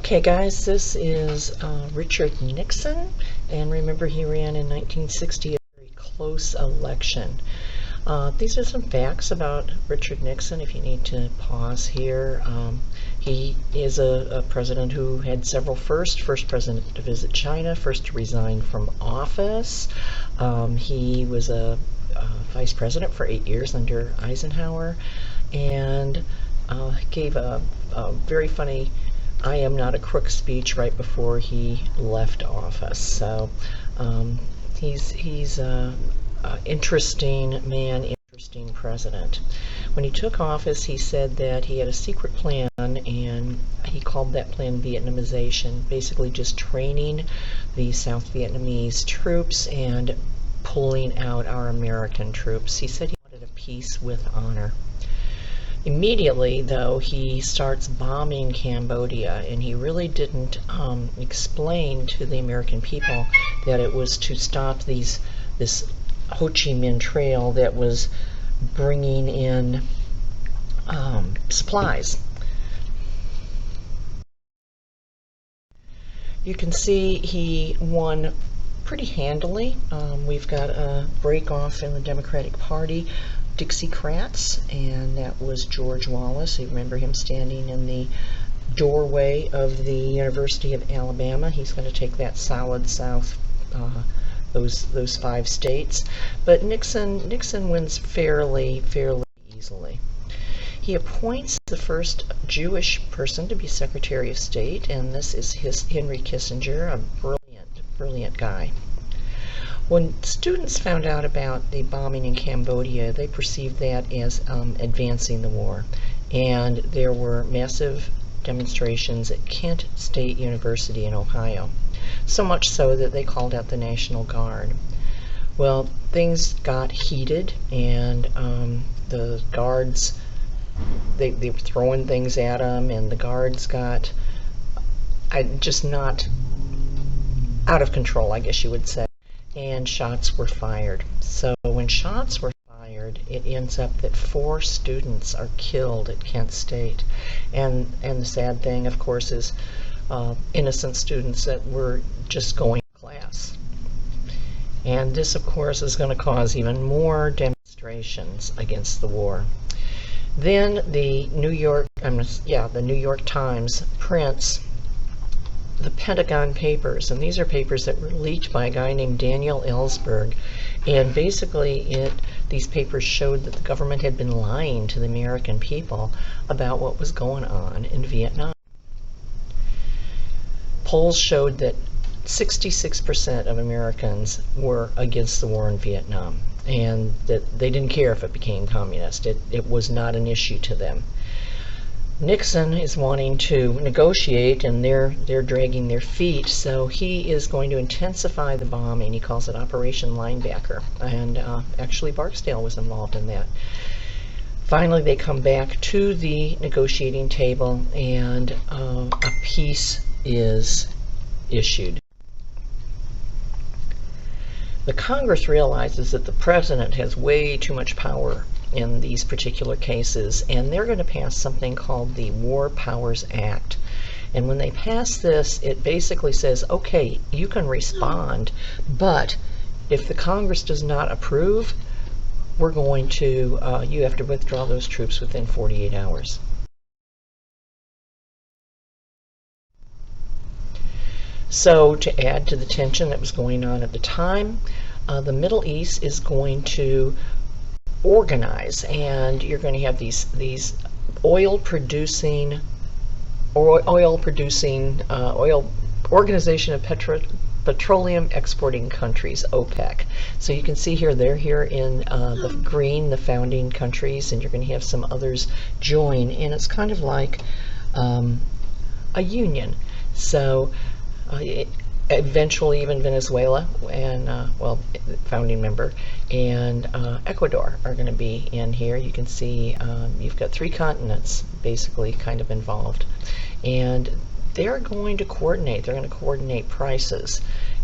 Okay guys, this is Richard Nixon, and remember he ran in 1960, a very close election. These are some facts about Richard Nixon if you need to pause here. He is a president who had several firsts. First president to visit China, first to resign from office. He was a vice president for 8 years under Eisenhower, and gave a very funny "I am not a crook" speech right before he left office. So he's a interesting man, interesting president. When he took office, he said that he had a secret plan, and he called that plan Vietnamization, basically just training the South Vietnamese troops and pulling out our American troops. He said he wanted a peace with honor. Immediately, though, he starts bombing Cambodia, and he really didn't explain to the American people that it was to stop this Ho Chi Minh Trail that was bringing in supplies. You can see he won pretty handily. We've got a break off in the Democratic Party, Dixiecrats, and that was George Wallace. You remember him standing in the doorway of the University of Alabama. He's going to take that solid South, those 5 states. But Nixon wins fairly easily. He appoints the first Jewish person to be Secretary of State, and this is Henry Kissinger, a brilliant guy. When students found out about the bombing in Cambodia, they perceived that as advancing the war, and there were massive demonstrations at Kent State University in Ohio, so much so that they called out the National Guard. Well, things got heated, and the guards, they were throwing things at them, and the guards got just not out of control, I guess you would say. And shots were fired. So when shots were fired, it ends up that 4 students are killed at Kent State. And the sad thing, of course, is innocent students that were just going to class. And this, of course, is going to cause even more demonstrations against the war. Then the New York Times prints the Pentagon Papers, and these are papers that were leaked by a guy named Daniel Ellsberg, and basically these papers showed that the government had been lying to the American people about what was going on in Vietnam. Polls showed that 66% of Americans were against the war in Vietnam, and that they didn't care if it became communist. It was not an issue to them. Nixon is wanting to negotiate, and they're dragging their feet, so he is going to intensify the bombing. He calls it Operation Linebacker, and actually Barksdale was involved in that. Finally, they come back to the negotiating table, and a peace is issued. The Congress realizes that the president has way too much power in these particular cases, and they're going to pass something called the War Powers Act. And when they pass this, it basically says, okay, you can respond, but if the Congress does not approve, we're going to, you have to withdraw those troops within 48 hours. So to add to the tension that was going on at the time, the Middle East is going to organize, and you're going to have these oil organization of petroleum exporting countries, OPEC. So you can see here, they're here in the green, the founding countries, and you're going to have some others join, and it's kind of like a union. So eventually even Venezuela and founding member, and Ecuador are going to be in here. You can see you've got 3 continents basically kind of involved, and they're going to coordinate. They're going to coordinate prices,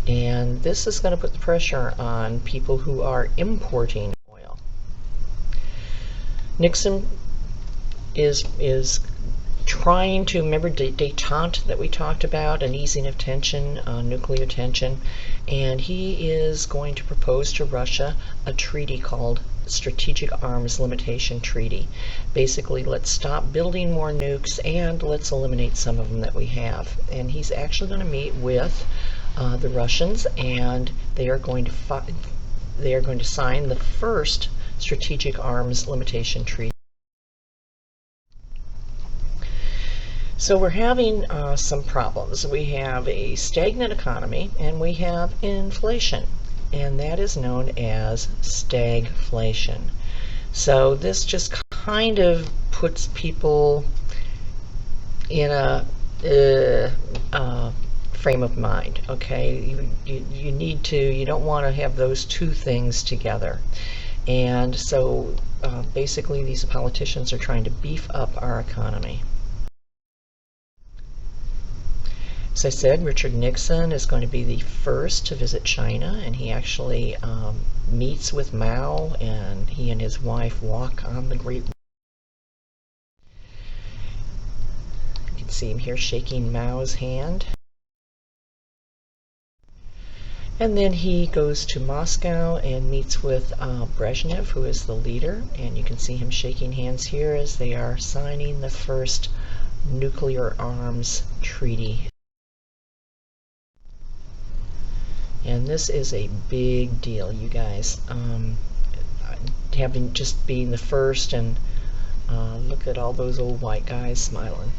and this is going to put the pressure on people who are importing oil. Nixon is trying to, remember detente that we talked about, an easing of tension, nuclear tension, and he is going to propose to Russia a treaty called Strategic Arms Limitation Treaty. Basically, let's stop building more nukes and let's eliminate some of them that we have. And he's actually going to meet with the Russians, and they are going to sign the first Strategic Arms Limitation Treaty. So we're having some problems. We have a stagnant economy and we have inflation, and that is known as stagflation. So this just kind of puts people in a frame of mind. Okay, you don't want to have those two things together. And so basically these politicians are trying to beef up our economy. As I said, Richard Nixon is going to be the first to visit China, and he actually meets with Mao, and he and his wife walk on the Great Wall. You can see him here shaking Mao's hand. And then he goes to Moscow and meets with Brezhnev, who is the leader, and you can see him shaking hands here as they are signing the first nuclear arms treaty. And this is a big deal, you guys. Having just being the first, and look at all those old white guys smiling.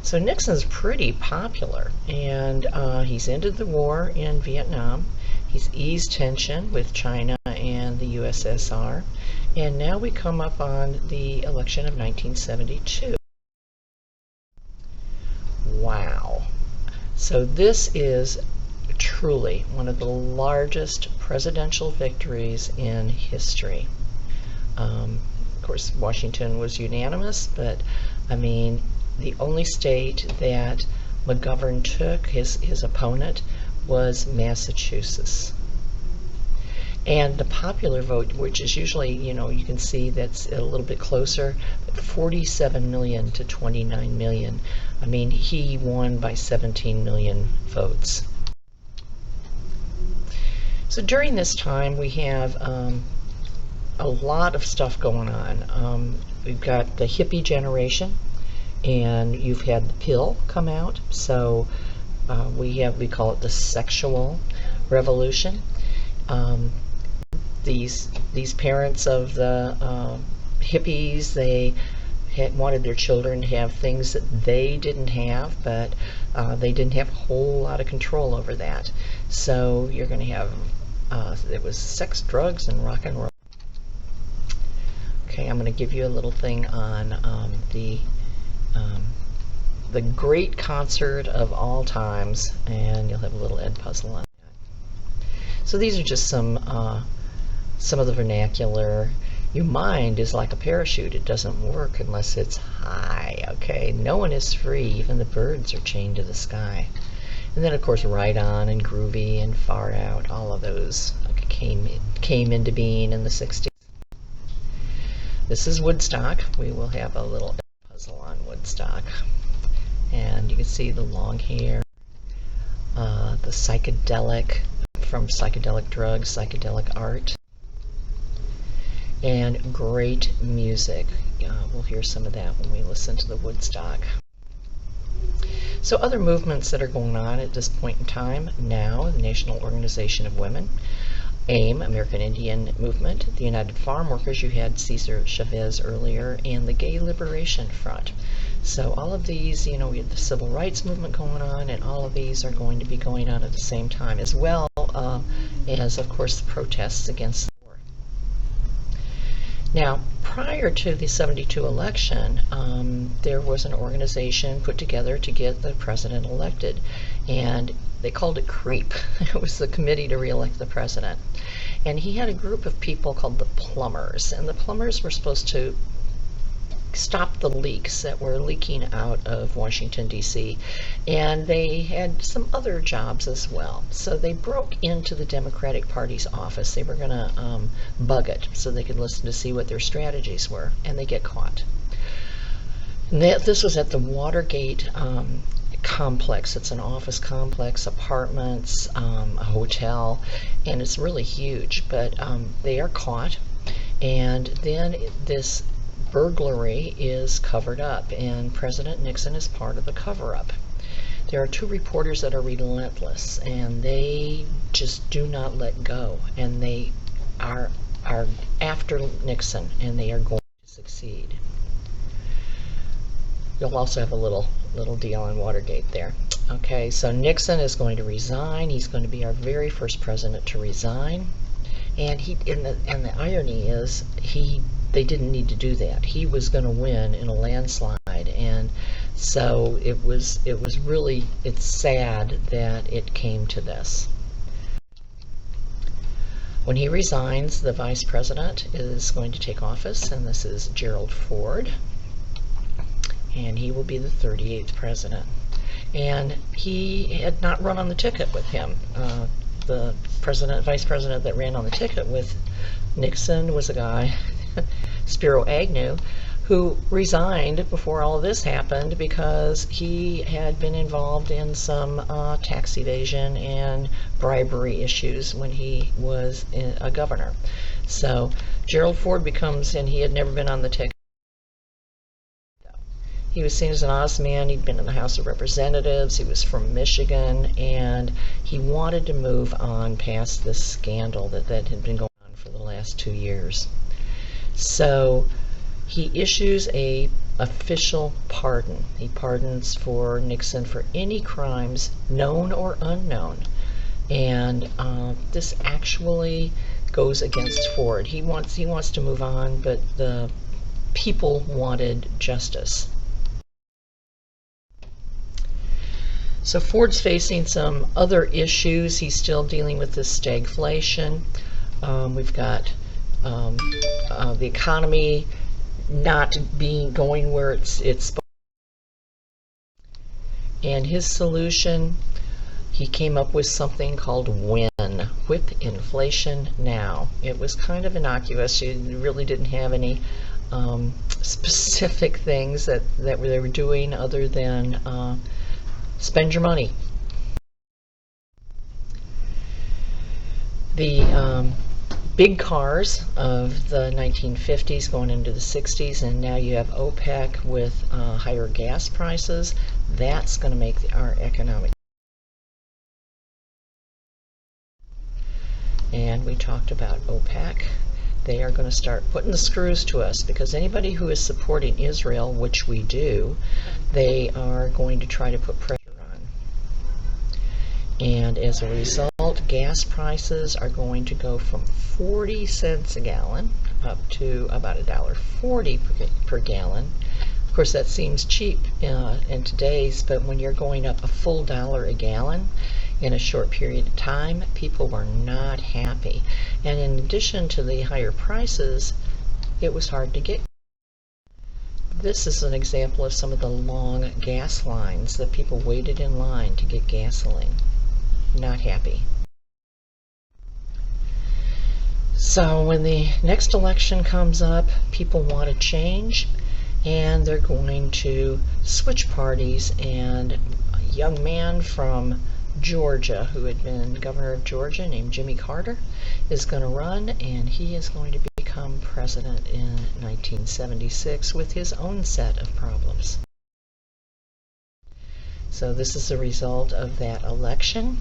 So Nixon's pretty popular, and he's ended the war in Vietnam. He's eased tension with China and the USSR, and now we come up on the election of 1972. Wow. So this is truly one of the largest presidential victories in history. Of course, Washington was unanimous, but I mean, the only state that McGovern took, his opponent, was Massachusetts. And the popular vote, which is usually, you can see that's a little bit closer, 47 million to 29 million. I mean, he won by 17 million votes. So during this time, we have a lot of stuff going on. We've got the hippie generation, and you've had the pill come out. So we call it the sexual revolution. These parents of the hippies, they wanted their children to have things that they didn't have, but they didn't have a whole lot of control over that. So you're going to have it was sex, drugs, and rock and roll. Okay, I'm going to give you a little thing on the great concert of all times, and you'll have a little Ed puzzle on that. So these are just some of the vernacular. Your mind is like a parachute. It doesn't work unless it's high, okay? No one is free. Even the birds are chained to the sky. And then, of course, Right On and Groovy and Far Out, all of those came into being in the 60s. This is Woodstock. We will have a little puzzle on Woodstock. And you can see the long hair, the psychedelic, from psychedelic drugs, psychedelic art, and great music. We'll hear some of that when we listen to the Woodstock. So other movements that are going on at this point in time now: the National Organization of Women, AIM, American Indian Movement, the United Farm Workers, you had Cesar Chavez earlier, and the Gay Liberation Front. So all of these, we have the Civil Rights Movement going on, and all of these are going to be going on at the same time, as well as, of course, the protests against the war. Now, prior to the 72 election, there was an organization put together to get the president elected, and they called it CREEP. It was the Committee to Re-elect the President. And he had a group of people called the Plumbers, and the Plumbers were supposed to stop the leaks that were leaking out of Washington, D.C. And they had some other jobs as well. So they broke into the Democratic Party's office. They were going to bug it so they could listen to see what their strategies were, and they get caught. And this was at the Watergate complex. It's an office complex, apartments, a hotel, and it's really huge. But they are caught, and then this burglary is covered up, and President Nixon is part of the cover-up. There are two reporters that are relentless, and they just do not let go, and they are after Nixon, and they are going to succeed. You'll also have a little deal on Watergate there. Okay, so Nixon is going to resign. He's going to be our very first president to resign, and the irony is they didn't need to do that. He was going to win in a landslide, and so it's sad that it came to this. When he resigns, the vice president is going to take office, and this is Gerald Ford, and he will be the 38th president. And he had not run on the ticket with him. The vice president that ran on the ticket with Nixon was a guy, Spiro Agnew, who resigned before all of this happened because he had been involved in some tax evasion and bribery issues when he was a governor. So Gerald Ford becomes, and he had never been on the ticket. He was seen as an honest man. He'd been in the House of Representatives. He was from Michigan, and he wanted to move on past this scandal that had been going on for the last 2 years. So he issues a official pardon. He pardons for Nixon for any crimes known or unknown, and this actually goes against Ford. He wants to move on, but the people wanted justice. So Ford's facing some other issues. He's still dealing with this stagflation. We've got the economy not going where it's supposed to. And his solution, he came up with something called WIN, Whip Inflation Now. It was kind of innocuous. You really didn't have any specific things that they were doing other than spend your money. The big cars of the 1950s going into the 60s, and now you have OPEC with higher gas prices. That's going to make our economic. And we talked about OPEC. They are going to start putting the screws to us, because anybody who is supporting Israel, which we do, they are going to try to put pressure on. And as a result, gas prices are going to go from 40 cents a gallon up to about $1.40 per gallon. Of course, that seems cheap in today's, but when you're going up a full $1 a gallon in a short period of time, people were not happy. And in addition to the higher prices, it was hard to get. This is an example of some of the long gas lines that people waited in line to get gasoline. Not happy. So when the next election comes up, people want to change, and they're going to switch parties, and a young man from Georgia, who had been governor of Georgia, named Jimmy Carter, is going to run, and he is going to become president in 1976 with his own set of problems. So this is the result of that election.